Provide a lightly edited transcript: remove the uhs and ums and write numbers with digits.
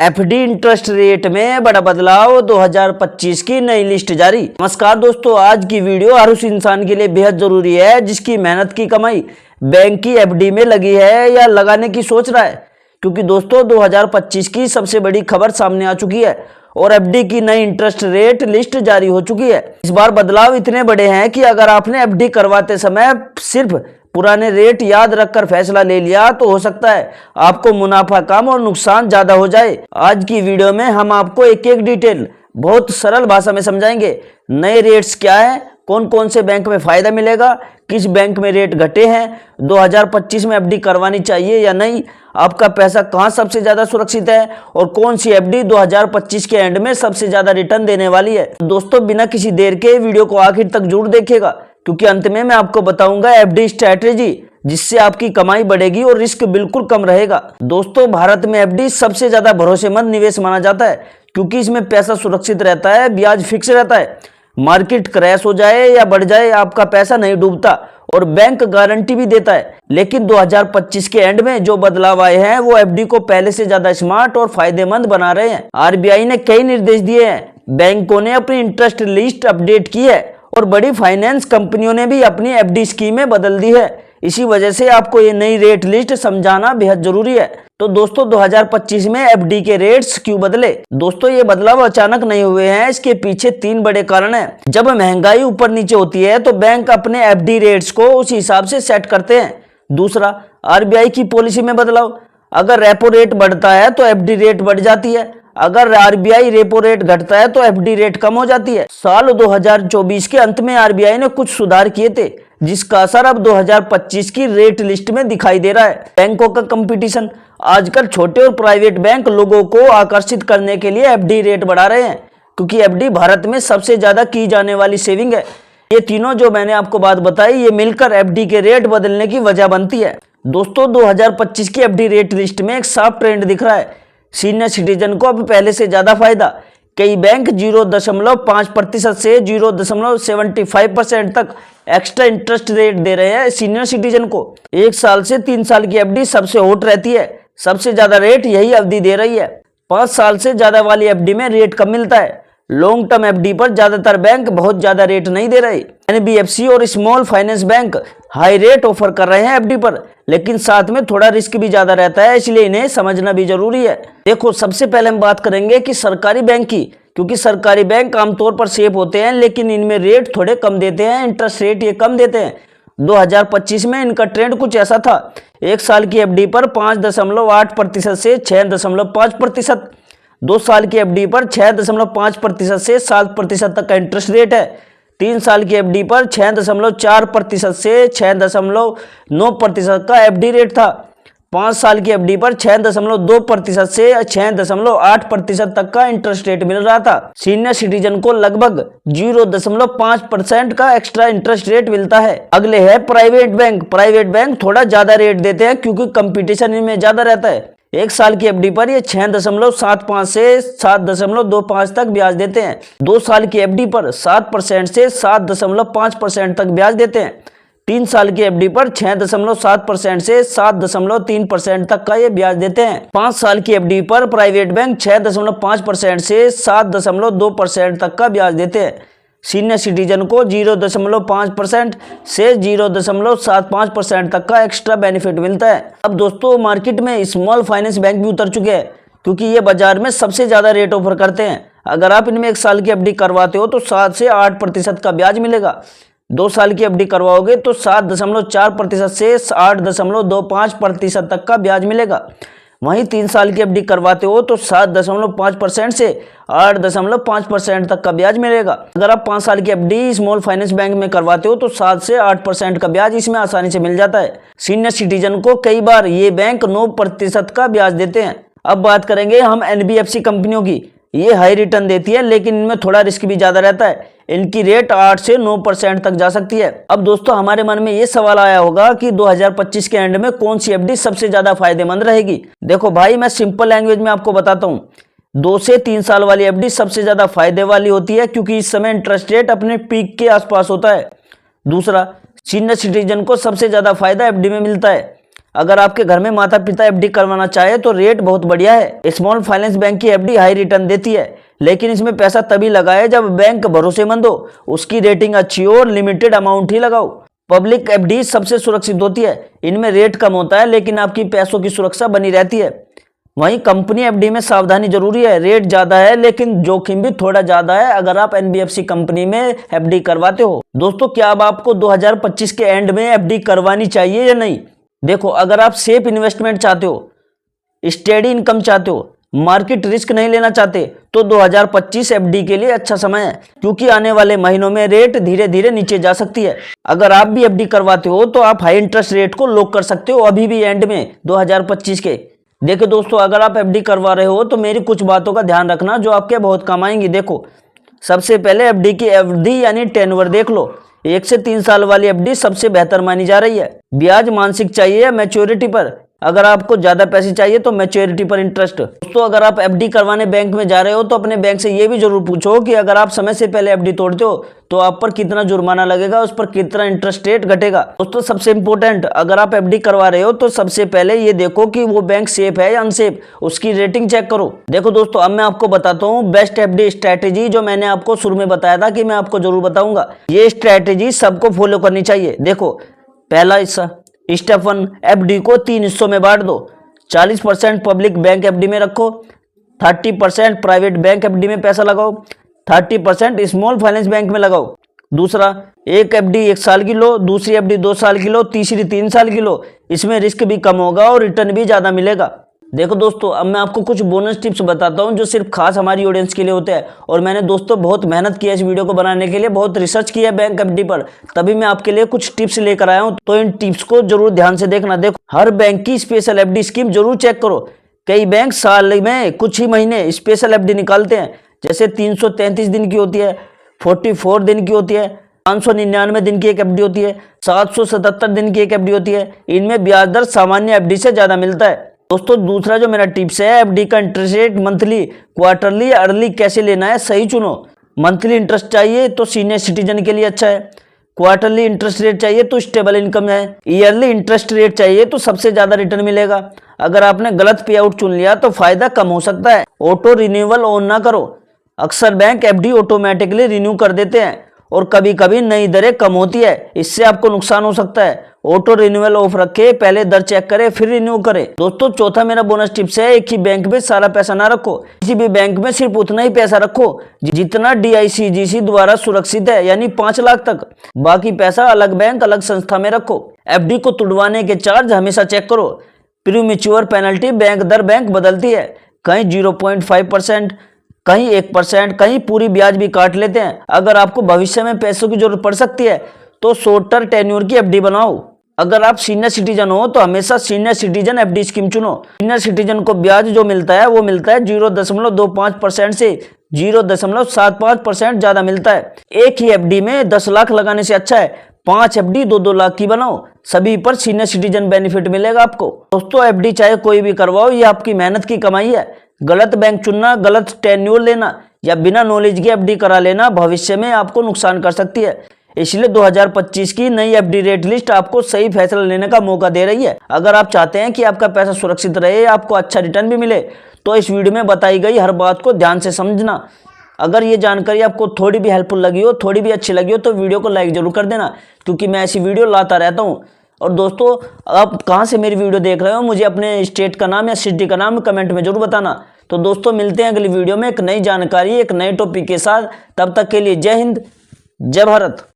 FD interest rate में बड़ा बदलाव, 2025 की नई लिस्ट जारी। नमस्कार दोस्तों, आज की वीडियो हर उस इंसान के लिए बेहद जरूरी है जिसकी मेहनत की कमाई बैंक की एफडी में लगी है या लगाने की सोच रहा है। क्योंकि दोस्तों 2025 की सबसे बड़ी खबर सामने आ चुकी है और एफडी की नई इंटरेस्ट रेट लिस्ट जारी हो चुकी है। इस बार बदलाव इतने बड़े हैं कि अगर आपने एफडी करवाते समय सिर्फ पुराने रेट याद रखकर फैसला ले लिया तो हो सकता है आपको मुनाफा कम और नुकसान ज्यादा हो जाए। आज की वीडियो में हम आपको एक एक डिटेल बहुत सरल भाषा में समझाएंगे। नए रेट्स क्या है, कौन कौन से बैंक में फायदा मिलेगा, किस बैंक में रेट घटे हैं, 2025 में एफडी करवानी चाहिए या नहीं, आपका पैसा कहां सबसे ज्यादा सुरक्षित है और कौन सी एफडी 2025 के एंड में सबसे ज्यादा रिटर्न देने वाली है। दोस्तों बिना किसी देर के वीडियो को आखिर तक जरूर देखिएगा, क्योंकि अंत में मैं आपको बताऊंगा एफडी स्ट्रैटेजी जिससे आपकी कमाई बढ़ेगी और रिस्क बिल्कुल कम रहेगा। दोस्तों भारत में एफडी सबसे ज्यादा भरोसेमंद निवेश माना जाता है क्योंकि इसमें पैसा सुरक्षित रहता है, ब्याज फिक्स रहता है, मार्केट क्रैश हो जाए या बढ़ जाए आपका पैसा नहीं डूबता और बैंक गारंटी भी देता है। लेकिन 2025 के एंड में जो बदलाव आए हैं वो एफडी को पहले से ज्यादा स्मार्ट और फायदेमंद बना रहे हैं। आरबीआई ने कई निर्देश दिए हैं, बैंकों ने अपनी इंटरेस्ट लिस्ट अपडेट की है और बड़ी फाइनेंस कंपनियों ने भी अपनी एफडी स्कीमें बदल दी है। इसी वजह से आपको ये नई रेट लिस्ट समझाना बेहद जरूरी है। तो दोस्तों 2025 में एफडी के रेट्स क्यों बदले? दोस्तों ये बदलाव अचानक नहीं हुए हैं, इसके पीछे तीन बड़े कारण हैं। जब महंगाई ऊपर नीचे होती है तो बैंक अपने एफडी रेट्स को उस हिसाब से सेट करते हैं। दूसरा, आरबीआई की पॉलिसी में बदलाव, अगर रेपो रेट बढ़ता है तो एफडी रेट बढ़ जाती है, अगर आरबीआई रेपो रेट घटता है तो एफडी रेट कम हो जाती है। साल 2024 के अंत में आरबीआई ने कुछ सुधार किए थे जिसका असर अब 2025 की रेट लिस्ट में दिखाई दे रहा है। बैंकों का कंपटीशन, आजकल छोटे और प्राइवेट बैंक लोगों को आकर्षित करने के लिए एफडी रेट बढ़ा रहे हैं क्योंकि एफडी भारत में सबसे ज्यादा की जाने वाली सेविंग है। ये तीनों जो मैंने आपको बात बताई ये मिलकर एफडी के रेट बदलने की वजह बनती है। दोस्तों 2025 की एफडी रेट लिस्ट में एक साफ ट्रेंड दिख रहा है। सीनियर सिटीजन को अब पहले से ज्यादा फायदा। कई बैंक 0.5% से 0.75% तक एक्स्ट्रा इंटरेस्ट रेट दे रहे हैं सीनियर सिटीजन को। 1 साल से 3 साल की एफडी सबसे हॉट रहती है, सबसे ज्यादा रेट यही अवधि दे रही है। 5 साल से ज्यादा वाली एफडी में रेट कम मिलता है। लॉन्ग टर्म एफडी पर ज्यादातर बैंक बहुत ज्यादा रेट नहीं दे रहे। एनबीएफसी और small finance bank high rate offer कर रहे हैं एफडी पर, लेकिन साथ में थोड़ा रिस्क भी ज्यादा रहता है, इसलिए इन्हें समझना भी जरूरी है। देखो सबसे पहले हम बात करेंगे कि सरकारी बैंक की, क्योंकि सरकारी बैंक आमतौर पर सेफ होते हैं लेकिन इनमें रेट थोड़े कम देते हैं, इंटरेस्ट रेट ये कम देते हैं। 2025 में इनका ट्रेंड कुछ ऐसा था, 1 साल की एफडी पर 5.8% से 6.5%, 2 साल की एफडी पर 6.5% से 7% तक का इंटरेस्ट रेट है, 3 साल की एफडी पर 6.4% से 6.9% का एफडी रेट था, 5 साल की एफडी पर 6.2% से 6.8% तक का इंटरेस्ट रेट मिल रहा था। सीनियर सिटीजन को लगभग 0.5% का एक्स्ट्रा इंटरेस्ट रेट मिलता है। अगले है प्राइवेट बैंक। प्राइवेट बैंक थोड़ा ज्यादा रेट देते हैं क्योंकि कंपटीशन इनमें ज्यादा रहता है। 1 साल की एफडी पर ये 6.75 से 7.25 तक ब्याज देते हैं। 2 साल की एफडी पर 7% से 7.5% तक ब्याज देते हैं। 3 साल की एफडी पर 6.7% से 7.3% तक का ये ब्याज देते हैं। 5 साल की एफडी पर प्राइवेट बैंक 6.5% से 7.2% तक का ब्याज देते हैं। सीनियर सिटीजन को 0.5% से 0.75% तक का एक्स्ट्रा बेनिफिट मिलता है। अब दोस्तों मार्केट में स्मॉल फाइनेंस बैंक भी उतर चुके हैं क्योंकि ये बाजार में सबसे ज्यादा रेट ऑफर करते हैं। अगर आप इनमें 1 साल की एफडी करवाते हो तो 7 से 8% का ब्याज मिलेगा। 2 साल की एफडी करवाओगे तो 7.4% से 8.25% तक का ब्याज मिलेगा। वहीं 3 साल की एफडी करवाते हो तो 7.5% से 8.5% तक का ब्याज मिलेगा। अगर आप 5 साल की एफडी स्मॉल फाइनेंस बैंक में करवाते हो तो 7 से 8% का ब्याज इसमें आसानी से मिल जाता है। सीनियर सिटीजन को कई बार ये बैंक 9% का ब्याज देते हैं। अब बात करेंगे हम एनबीएफसी कंपनियों की। ये हाई रिटर्न देती है लेकिन इनमें थोड़ा रिस्क भी ज्यादा रहता है। इनकी रेट 8 से 9% तक जा सकती है। अब दोस्तों हमारे मन में ये सवाल आया होगा कि 2025 के एंड में कौन सी एफडी सबसे ज्यादा फायदेमंद रहेगी। देखो भाई मैं सिंपल लैंग्वेज में आपको बताता हूँ। 2 से 3 साल वाली एफडी सबसे ज्यादा फायदे वाली होती है क्योंकि इस समय इंटरेस्ट रेट अपने पीक के आसपास होता है। दूसरा, सीनियर सिटीजन को सबसे ज्यादा फायदा एफडी में मिलता है। अगर आपके घर में माता पिता एफडी करवाना चाहे तो रेट बहुत बढ़िया है। स्मॉल फाइनेंस बैंक की एफडी हाई रिटर्न देती है, लेकिन इसमें पैसा तभी लगाए जब बैंक भरोसेमंद हो, उसकी रेटिंग अच्छी हो और लिमिटेड अमाउंट ही लगाओ। पब्लिक एफडी सबसे सुरक्षित होती है, इनमें रेट कम होता है लेकिन आपकी पैसों की सुरक्षा बनी रहती है। वहीं कंपनी एफडी में सावधानी जरूरी है, रेट ज्यादा है लेकिन जोखिम भी थोड़ा ज्यादा है अगर आप एनबीएफसी कंपनी में एफडी करवाते हो। दोस्तों, क्या अब आपको 2025 के एंड में एफडी करवानी चाहिए या नहीं? देखो, अगर आप सेफ इन्वेस्टमेंट चाहते हो, स्टेडी इनकम चाहते हो, मार्केट रिस्क नहीं लेना चाहते, तो 2025 एफडी के लिए अच्छा समय है, क्योंकि आने वाले महीनों में रेट धीरे धीरे नीचे जा सकती है। अगर आप भी एफडी करवाते हो तो आप हाई इंटरेस्ट रेट को लॉक कर सकते हो अभी भी एंड में 2025 के। देखो दोस्तों, अगर आप एफडी करवा रहे हो तो मेरी कुछ बातों का ध्यान रखना जो आपके बहुत काम आएंगी। देखो, सबसे पहले एफडी की अवधि यानी टेन्योर देख लो। 1 से 3 साल वाली एफडी सबसे बेहतर मानी जा रही है। ब्याज मासिक चाहिए या मैच्योरिटी पर? अगर आपको ज्यादा पैसे चाहिए तो मैच्योरिटी पर इंटरेस्ट। दोस्तों, अगर आप एफडी करवाने बैंक में जा रहे हो तो अपने बैंक से ये भी जरूर पूछो कि अगर आप समय से पहले एफडी तोड़ते हो तो आप पर कितना जुर्माना लगेगा, उस पर कितना इंटरेस्ट रेट घटेगा। दोस्तों, सबसे इंपॉर्टेंट, अगर आप एफडी करवा रहे हो तो सबसे पहले ये देखो कि वो बैंक सेफ है या अनसेफ, उसकी रेटिंग चेक करो। देखो दोस्तों, अब मैं आपको बताता हूँ बेस्ट एफडी स्ट्रैटेजी, जो मैंने आपको शुरू में बताया था कि मैं आपको जरूर बताऊंगा। ये स्ट्रैटेजी सबको फॉलो करनी चाहिए। देखो, पहला हिस्सा, स्टेप 1, एफडी को 3 हिस्सों में बांट दो। 40% पब्लिक बैंक एफडी में रखो, 30% प्राइवेट बैंक एफडी में पैसा लगाओ, 30% स्मॉल फाइनेंस बैंक में लगाओ। दूसरा, एक एफडी 1 साल की लो, दूसरी एफडी 2 साल की लो, तीसरी 3 साल की लो। इसमें रिस्क भी कम होगा और रिटर्न भी ज्यादा मिलेगा। देखो दोस्तों, अब मैं आपको कुछ बोनस टिप्स बताता हूं जो सिर्फ खास हमारी ऑडियंस के लिए होते हैं। और मैंने दोस्तों बहुत मेहनत की है इस वीडियो को बनाने के लिए, बहुत रिसर्च की है बैंक एफडी पर, तभी मैं आपके लिए कुछ टिप्स लेकर आया हूं। तो इन टिप्स को जरूर ध्यान से देखना। देखो, हर बैंक की स्पेशल एफडी स्कीम जरूर चेक करो। कई बैंक साल में कुछ ही महीने स्पेशल एफडी निकालते हैं, जैसे 333 दिन की होती है, 44 दिन की होती है, 599 दिन की एक एफडी होती है, 777 दिन की एक एफडी होती है। इनमें ब्याज दर सामान्य एफडी से ज्यादा मिलता है। दोस्तों, दूसरा जो मेरा टिप्स है, एफडी का इंटरेस्ट रेट मंथली, क्वार्टरली या अर्ली कैसे लेना है सही चुनो। मंथली इंटरेस्ट चाहिए तो सीनियर सिटीजन के लिए अच्छा है, क्वार्टरली इंटरेस्ट रेट चाहिए तो स्टेबल इनकम है, ईयरली इंटरेस्ट रेट चाहिए तो सबसे ज्यादा रिटर्न मिलेगा। अगर आपने गलत पे आउट चुन लिया तो फायदा कम हो सकता है। ऑटो रिन्यूअल ऑन ना करो। अक्सर बैंक एफडी ऑटोमेटिकली रिन्यू कर देते हैं और कभी कभी नई दरें कम होती है, इससे आपको नुकसान हो सकता है। ऑटो रिन्यूअल ऑफ रखे, पहले दर चेक करें फिर रिन्यू करें। दोस्तों, चौथा मेरा बोनस टिप्स है, एक ही बैंक में सारा पैसा ना रखो। किसी भी बैंक में सिर्फ उतना ही पैसा रखो जितना डीआईसीजीसी द्वारा सुरक्षित है, यानी 5 लाख तक। बाकी पैसा अलग बैंक अलग संस्था में रखो। एफडी को तुड़वाने के चार्ज हमेशा चेक करो। प्रीमेच्योर पेनल्टी बैंक दर बैंक बदलती है, कहीं 0.5%, कहीं 1%, कहीं पूरी ब्याज भी काट लेते हैं। अगर आपको भविष्य में पैसों की जरूरत पड़ सकती है तो शॉर्टर टेन्योर की एफडी बनाओ। अगर आप सीनियर सिटीजन हो तो हमेशा सीनियर सिटीजन एफडी स्कीम चुनो। सीनियर सिटीजन को ब्याज जो मिलता है वो मिलता है 0.25% से 0.75% ज्यादा मिलता है। एक ही एफडी में 10 लाख लगाने से अच्छा है 5 एफडी 2-2 लाख की बनाओ, सभी पर सीनियर सिटीजन बेनिफिट मिलेगा आपको। दोस्तों, एफडी चाहे कोई भी करवाओ, ये आपकी मेहनत की कमाई है। गलत बैंक चुनना, गलत टेन्योर लेना या बिना नॉलेज की एफडी करा लेना भविष्य में आपको नुकसान कर सकती है। इसलिए 2025 की नई एफडी रेट लिस्ट आपको सही फैसला लेने का मौका दे रही है। अगर आप चाहते हैं कि आपका पैसा सुरक्षित रहे, आपको अच्छा रिटर्न भी मिले, तो इस वीडियो में बताई गई हर बात को ध्यान से समझना। अगर ये जानकारी आपको थोड़ी भी हेल्पफुल लगी हो, थोड़ी भी अच्छी लगी हो, तो वीडियो को लाइक जरूर कर देना, क्योंकि मैं ऐसी वीडियो लाता रहता हूँ। और दोस्तों, आप कहाँ से मेरी वीडियो देख रहे हो, मुझे अपने स्टेट का नाम या सिटी का नाम कमेंट में जरूर बताना। तो दोस्तों, मिलते हैं अगली वीडियो में एक नई जानकारी, एक नए टॉपिक के साथ। तब तक के लिए जय हिंद, जय भारत।